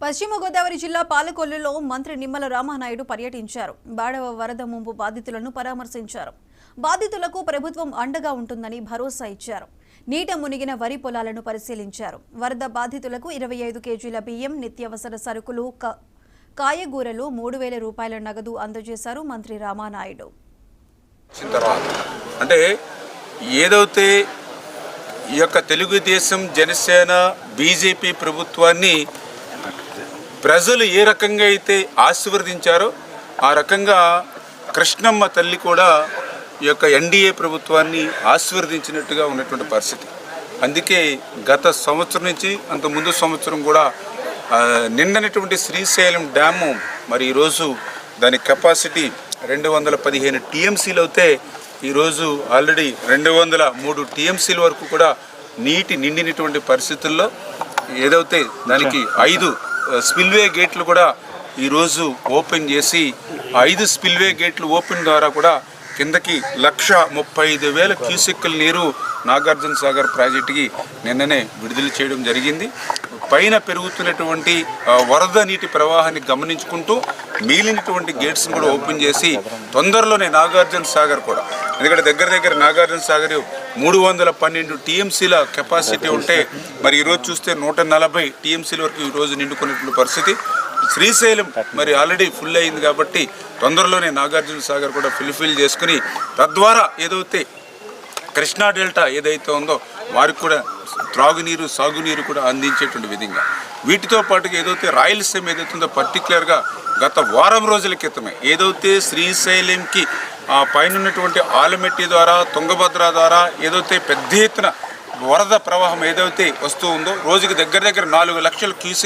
పశ్చిమ గోదావరి జిల్లా పాలకొల్లులో మంత్రి నిమ్మల రామానాయుడు పర్యటించారు. బాడవ వరద ముంపు బాధితులను పరామర్శించారు. బాధితులకు ప్రభుత్వం అండగా ఉంటుందని భరోసా ఇచ్చారు. నీట మునిగిన వరి పొలాలను పరిశీలించారు. వరద బాధితులకు 25 కేజీల బియ్యం, నిత్యావసర సరుకులు, కాయగూరలు, 3,000 రూపాయల నగదు అందజేశారు మంత్రి రామానాయుడు. అంటే ఏదైతే ఈ యొక్క తెలుగుదేశం, జనసేన, బీజేపీ ప్రభుత్వాన్ని ప్రజలు ఏ రకంగా అయితే ఆశీర్వదించారో ఆ రకంగా కృష్ణమ్మ తల్లి కూడా ఈ యొక్క ఎన్డీఏ ప్రభుత్వాన్ని ఆశీర్వదించినట్టుగా ఉన్నటువంటి పరిస్థితి. అందుకే గత సంవత్సరం నుంచి అంత ముందు సంవత్సరం కూడా నిండినటువంటి శ్రీశైలం డ్యాము మరి ఈరోజు దాని కెపాసిటీ 215 టీఎంసీలు అయితే ఈరోజు ఆల్రెడీ 203 టీఎంసీల వరకు కూడా నీటి నిండినటువంటి పరిస్థితుల్లో ఏదైతే దానికి 5 స్పిల్వే గేట్లు కూడా ఈరోజు ఓపెన్ చేసి 5 స్పిల్వే గేట్లు ఓపెన్ ద్వారా కూడా కిందకి 135,000 క్యూసెక్కుల నీరు నాగార్జున సాగర్ ప్రాజెక్టుకి నిన్ననే విడుదల చేయడం జరిగింది. పైన పెరుగుతున్నటువంటి వరద నీటి ప్రవాహాన్ని గమనించుకుంటూ మిగిలినటువంటి గేట్స్ని కూడా ఓపెన్ చేసి తొందరలోనే నాగార్జున సాగర్ కూడా, ఎందుకంటే దగ్గర నాగార్జున సాగర్ 312 టీఎంసీల కెపాసిటీ ఉంటే మరి ఈరోజు చూస్తే 140 టీఎంసీల వరకు ఈరోజు నిండుకున్నటువంటి పరిస్థితి. శ్రీశైలం మరి ఆల్రెడీ ఫుల్ అయింది కాబట్టి తొందరలోనే నాగార్జున సాగర్ కూడా ఫుల్ఫిల్ చేసుకుని తద్వారా ఏదైతే కృష్ణా డెల్టా ఏదైతే ఉందో వారికి కూడా త్రాగునీరు, సాగునీరు కూడా అందించేటువంటి విధంగా వీటితో పాటుగా ఏదైతే రాయలసీమ ఏదైతే ఉందో పర్టికులర్గా గత వారం రోజుల క్రితమే ఏదైతే శ్రీశైలంకి ఆ పైన ఉన్నటువంటి ఆలమెట్టి ద్వారా, తుంగభద్ర ద్వారా ఏదైతే పెద్ద ఎత్తున వరద ప్రవాహం ఏదైతే వస్తూ ఉందో రోజుకి దగ్గర 4 లక్షల క్యూసెక్